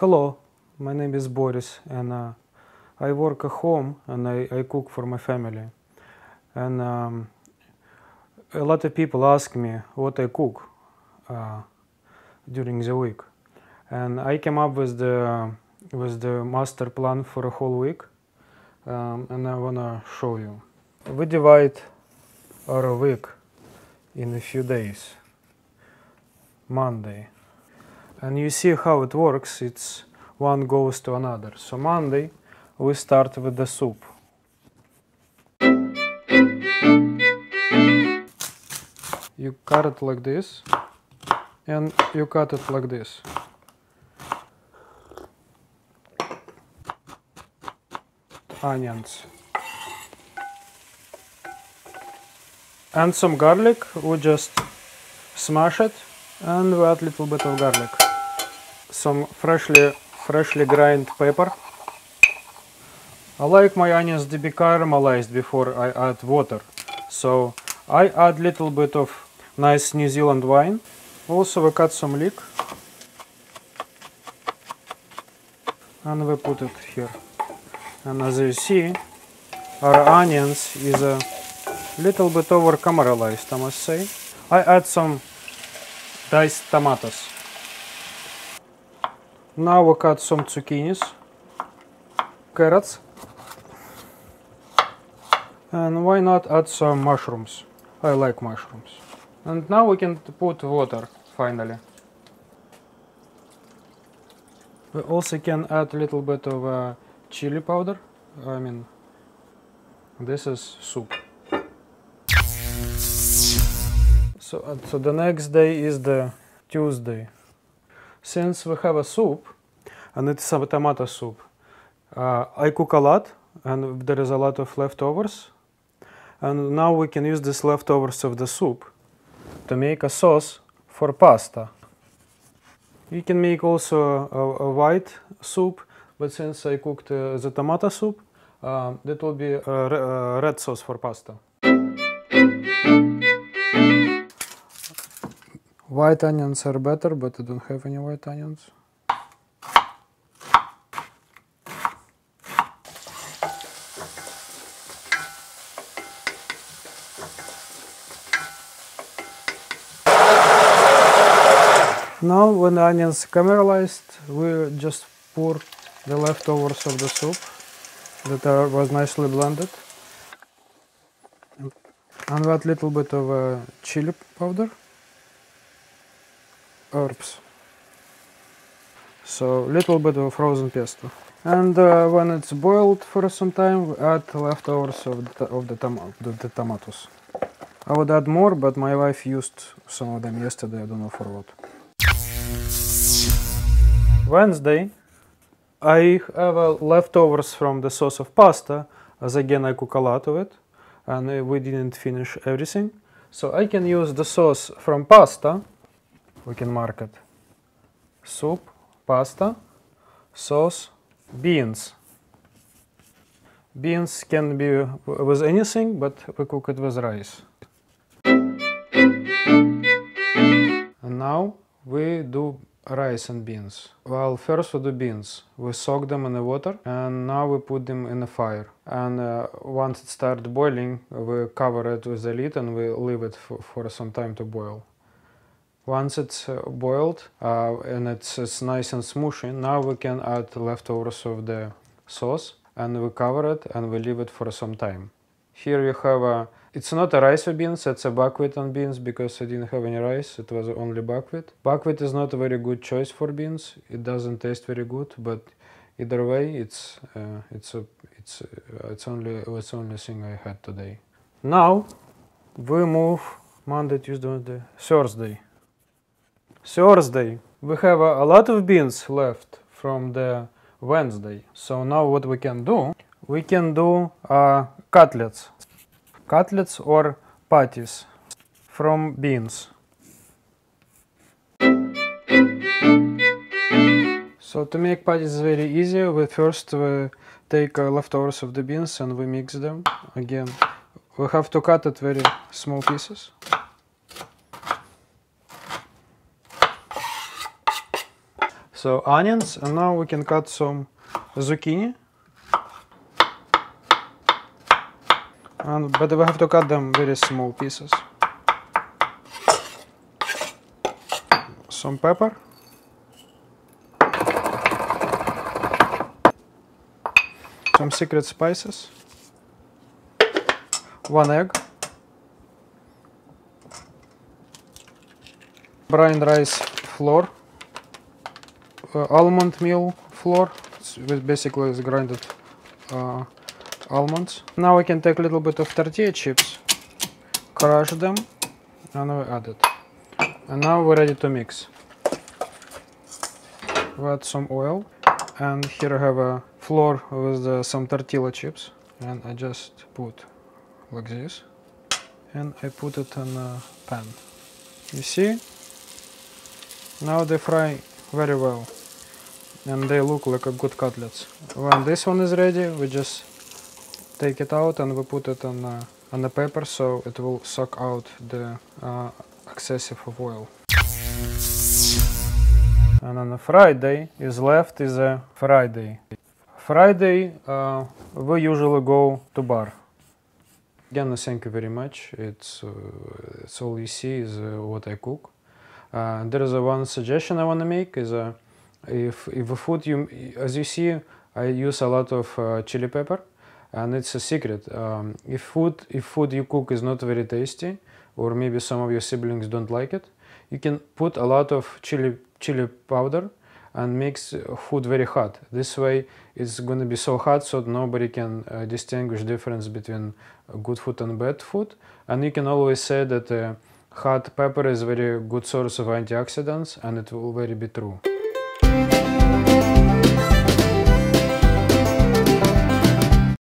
Hello, my name is Boris, and I work at home and I cook for my family. And a lot of people ask me what I cook during the week, and I came up with the master plan for a whole week, and I wanna show you. We divide our week in a few days. Monday. And you see how it works, it's one goes to another. So Monday we start with the soup. You cut it like this, and you cut it like this. Onions. And some garlic, we just smash it and we add a little bit of garlic. Some freshly ground pepper. I like my onions to be caramelized before I add water, so I add a little bit of nice New Zealand wine. Also we cut some leek and we put it here. And as you see, our onions is a little bit over caramelized, I must say. I add some diced tomatoes. Now we cut some zucchinis, carrots, and why not add some mushrooms? I like mushrooms. And now we can put water, finally. We also can add a little bit of chili powder. I mean, this is soup. So the next day is the Tuesday. Since we have a soup, and it's a tomato soup, I cook a lot, and there is a lot of leftovers. And now we can use these leftovers of the soup to make a sauce for pasta. You can make also a white soup, but since I cooked the tomato soup, that will be a red sauce for pasta. White onions are better, but I don't have any white onions. Now, when the onions caramelized, we just pour the leftovers of the soup that was nicely blended, and add a little bit of chili powder. Herbs. So little bit of frozen pesto. And when it's boiled for some time, we add leftovers of the tomatoes. I would add more, but my wife used some of them yesterday, I don't know for what. Wednesday, I have leftovers from the sauce of pasta, as again I cook a lot of it, and we didn't finish everything. So I can use the sauce from pasta. We can mark it. Soup, pasta, sauce, beans. Beans can be with anything, but we cook it with rice. And now we do rice and beans. Well, first we do beans. We soak them in the water, and now we put them in the fire. And once it starts boiling, we cover it with the lid and we leave it for some time to boil. Once it's boiled and it's nice and smooshy, now we can add leftovers of the sauce and we cover it and we leave it for some time. Here you have it's not a rice with beans, it's a buckwheat and beans, because I didn't have any rice, it was only buckwheat. Buckwheat is not a very good choice for beans, it doesn't taste very good, but either way it's only thing I had today. Now we move Monday, Tuesday, Wednesday, Thursday. Thursday, we have a lot of beans left from the Wednesday. So now what we can do cutlets. Cutlets or patties from beans. So to make patties is very easy. We first take leftovers of the beans and we mix them. Again, we have to cut it very small pieces. So onions, and now we can cut some zucchini. But we have to cut them very small pieces. Some pepper. Some secret spices. 1 egg. Brine rice flour. Almond meal flour. It's basically it's grinded almonds. Now we can take a little bit of tortilla chips, crush them, and we add it. And now we're ready to mix. We add some oil, and here I have a flour with some tortilla chips, and I just put like this, and I put it in a pan. You see? Now they fry very well, and they look like a good cutlets. When this one is ready, we just take it out and we put it on the paper so it will suck out the excessive of oil. And on a Friday is left is a Friday. Friday we usually go to bar. Again, thank you very much. It's all you see is what I cook. There is one suggestion I want to make is if the food as you see, I use a lot of chili pepper, and it's a secret. If food you cook is not very tasty, or maybe some of your siblings don't like it, you can put a lot of chili powder and makes food very hot. This way it's going to be so hot so nobody can distinguish difference between good food and bad food. And you can always say that hot pepper is very good source of antioxidants, and it will very be true.